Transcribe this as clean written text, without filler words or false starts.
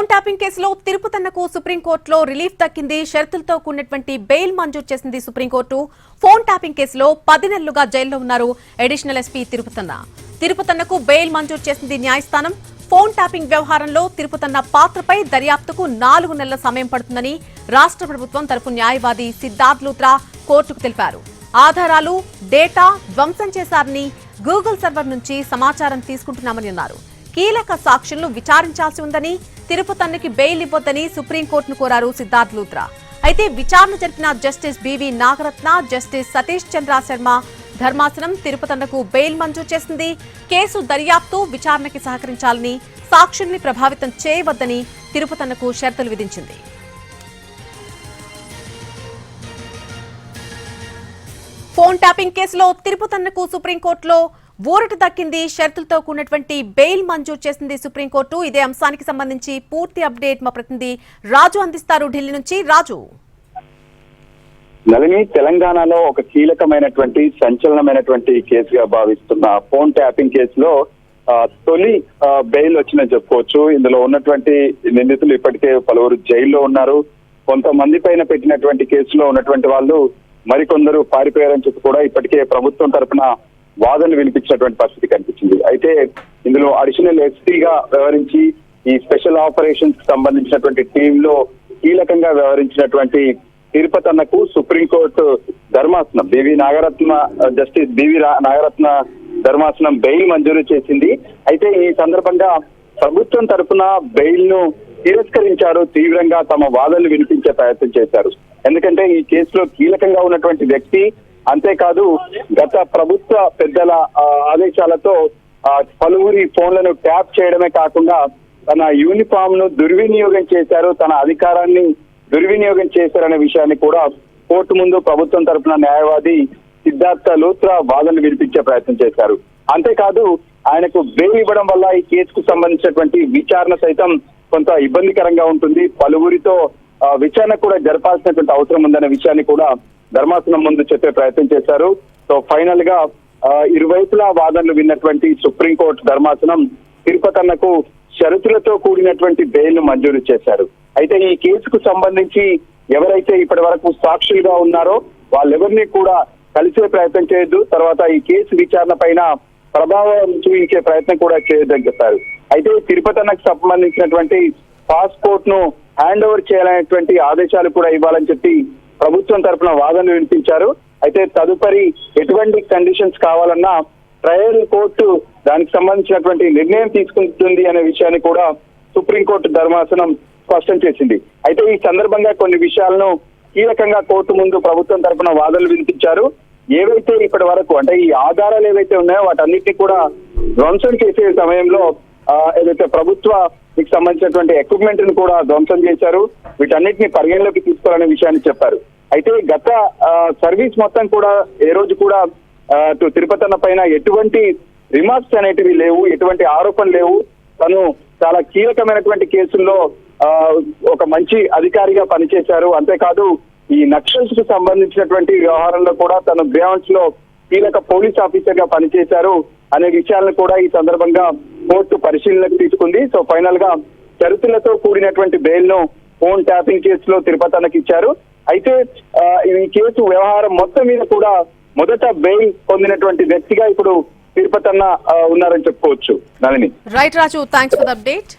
Phone tapping కేసులో తిరుపతన్నకు సుప్రీంకోర్టులో relief దక్కింది. షరతులతో కూడినటువంటి బెయిల్ మంజూరు చేసింది సుప్రీంకోర్టు. ఫోన్ ట్యాపింగ్ కేసులో 10 నెలలుగా జైల్లో ఉన్నారు అడిషనల్ ఎస్పీ తిరుపతన్న. తిరుపతన్నకు బెయిల్ మంజూరు చేసింది న్యాయస్థానం. ఫోన్ ట్యాపింగ్ వ్యవహారంలో తిరుపతన్న పాత్రపై దర్యాప్తుకు 4 నెలల సమయం పడుతుందని రాష్ట్ర ప్రభుత్వం తరపు న్యాయవాది సిద్ధార్థ్ లూత్రా కోర్టుకు తెలిపారు. ఆధారాలు, డేటా ధ్వంసం చేశారని గూగుల్ సర్వర్ నుంచి సమాచారం తీసుకుంటున్నామని అన్నారు. కీలక సాక్షులను విచారించాల్సి ఉందని, తిరుపతన్నకి బెయిల్ ఇవ్వొద్దని సుప్రీంకోర్టును కోరారు సిద్ధార్థ్ లూత్రా. అయితే విచారణ జరిపిన justice BV Nagarathna, justice Satish Chandra Sharma ధర్మాసనం తిరుపతన్నకు బెయిల్ మంజూరు చేసింది. కేసు దర్యాప్తు, విచారణకి సహకరించాలని, సాక్షుల్ని ప్రభావితం చేయవద్దని తిరుపతన్నకు షరతులు విధించింది. ఫోన్ ట్యాపింగ్ కేసులో తిరుపతన్నకు సుప్రీంకోర్టులో ఊరట దక్కింది. షరతులతో కూడినటువంటి బెయిల్ మంజూరు చేసింది సుప్రీంకోర్టు. ఇదే అంశానికి సంబంధించి పూర్తి అప్డేట్ మా ప్రతినిధి రాజు అందిస్తారు ఢిల్లీ నుంచి. రాజు, నళిని, తెలంగాణలో ఒక కీలకమైనటువంటి సంచలనమైనటువంటి కేసుగా భావిస్తున్న ఫోన్ ట్యాపింగ్ కేసులో తొలి బెయిల్ వచ్చిందని చెప్పుకోవచ్చు. ఇందులో ఉన్నటువంటి నిందితులు ఇప్పటికే పలువురు జైల్లో ఉన్నారు. కొంతమంది పైన పెట్టినటువంటి కేసులో ఉన్నటువంటి వాళ్ళు మరికొందరు పారిపోయారని చెప్పి కూడా ఇప్పటికే ప్రభుత్వం తరఫున వాదనలు వినిపించినటువంటి పరిస్థితి కనిపించింది. అయితే ఇందులో అడిషనల్ ఎస్పీగా వ్యవహరించి ఈ స్పెషల్ ఆపరేషన్స్ కి సంబంధించినటువంటి టీంలో కీలకంగా వ్యవహరించినటువంటి తిరుపతన్నకు సుప్రీంకోర్టు ధర్మాసనం జస్టిస్ బివి నాగరత్న ధర్మాసనం బెయిల్ మంజూరు చేసింది. అయితే ఈ సందర్భంగా ప్రభుత్వం తరఫున బెయిల్ ను తిరస్కరించారు. తీవ్రంగా తమ వాదనలు వినిపించే ప్రయత్నం చేశారు. ఎందుకంటే ఈ కేసులో కీలకంగా ఉన్నటువంటి వ్యక్తి, అంతేకాదు గత ప్రభుత్వ పెద్దల ఆదేశాలతో పలువురి ఫోన్లను ట్యాప్ చేయడమే కాకుండా తన యూనిఫామ్ ను దుర్వినియోగం చేశారు, తన అధికారాన్ని దుర్వినియోగం చేశారనే విషయాన్ని కూడా కోర్టు ముందు ప్రభుత్వం తరఫున న్యాయవాది సిద్ధార్థ్ లూత్రా వాదనలు వినిపించే ప్రయత్నం చేశారు. అంతేకాదు ఆయనకు బెయిల్ ఇవ్వడం వల్ల ఈ కేసుకు సంబంధించినటువంటి విచారణ సైతం కొంత ఇబ్బందికరంగా ఉంటుంది. పలువురితో విచారణ కూడా జరపాల్సినటువంటి అవసరం ఉందనే విషయాన్ని కూడా ధర్మాసనం ముందు చెప్పే ప్రయత్నం చేశారు. సో ఫైనల్ గా ఇరువైపులా వాదనలు విన్నటువంటి సుప్రీంకోర్టు ధర్మాసనం తిరుపతన్నకు షరతులతో కూడినటువంటి బెయిల్ ను మంజూరు చేశారు. అయితే ఈ కేసుకు సంబంధించి ఎవరైతే ఇప్పటి వరకు సాక్షులుగా ఉన్నారో వాళ్ళెవరిని కూడా కలిసే ప్రయత్నం చేయొద్దు, తర్వాత ఈ కేసు విచారణ పైన ప్రభావం చూపించే ప్రయత్నం కూడా చేయొద్దని చెప్పారు. అయితే తిరుపతన్నకు సంబంధించినటువంటి పాస్పోర్ట్ ను హ్యాండ్ ఓవర్ చేయాలనేటువంటి ఆదేశాలు కూడా ఇవ్వాలని చెప్పి ప్రభుత్వం తరఫున వాదనలు వినిపించారు. అయితే తదుపరి ఎటువంటి కండిషన్స్ కావాలన్నా ట్రయల్ కోర్టు దానికి సంబంధించినటువంటి నిర్ణయం తీసుకుంటుంది అనే విషయాన్ని కూడా సుప్రీంకోర్టు ధర్మాసనం స్పష్టం చేసింది. అయితే ఈ సందర్భంగా కొన్ని విషయాలను కీలకంగా కోర్టు ముందు ప్రభుత్వం తరఫున వాదనలు వినిపించారు. ఏవైతే ఇప్పటి వరకు అంటే ఈ ఆధారాలు ఏవైతే ఉన్నాయో వాటన్నిటిని కూడా ధ్వంసం చేసే సమయంలో ఏదైతే ప్రభుత్వానికి సంబంధించినటువంటి ఎక్విప్మెంట్ ని కూడా ధ్వంసం చేశారు. వీటన్నిటిని పరిగణలోకి తీసుకోవాలనే విషయాన్ని చెప్పారు. అయితే గత సర్వీస్ మొత్తం కూడా ఏ రోజు కూడా తిరుపతన్న పైన ఎటువంటి రిమార్క్స్ అనేటివి లేవు, ఎటువంటి ఆరోపణలు లేవు. తను చాలా కీలకమైనటువంటి కేసుల్లో ఒక మంచి అధికారిగా పనిచేశారు. అంతేకాదు ఈ నక్సల్స్ కు సంబంధించినటువంటి వ్యవహారంలో కూడా తను గ్రౌండ్స్ లో కీలక పోలీస్ ఆఫీసర్ గా పనిచేశారు అనే విషయాలను కూడా ఈ సందర్భంగా కోర్టు పరిశీలనకు తీసుకుంది. సో ఫైనల్ గా షరతులతో కూడినటువంటి బెయిల్ ను ఫోన్ ట్యాపింగ్ కేసులో తిరుపతన్నకి ఇచ్చారు. అయితే ఈ కేసు వ్యవహారం మొత్తం మీద కూడా మొదట బెయిల్ పొందినటువంటి వ్యక్తిగా ఇప్పుడు తిరుపతన్న ఉన్నారని చెప్పుకోవచ్చు. Nalini. Right Raju, thanks for the update.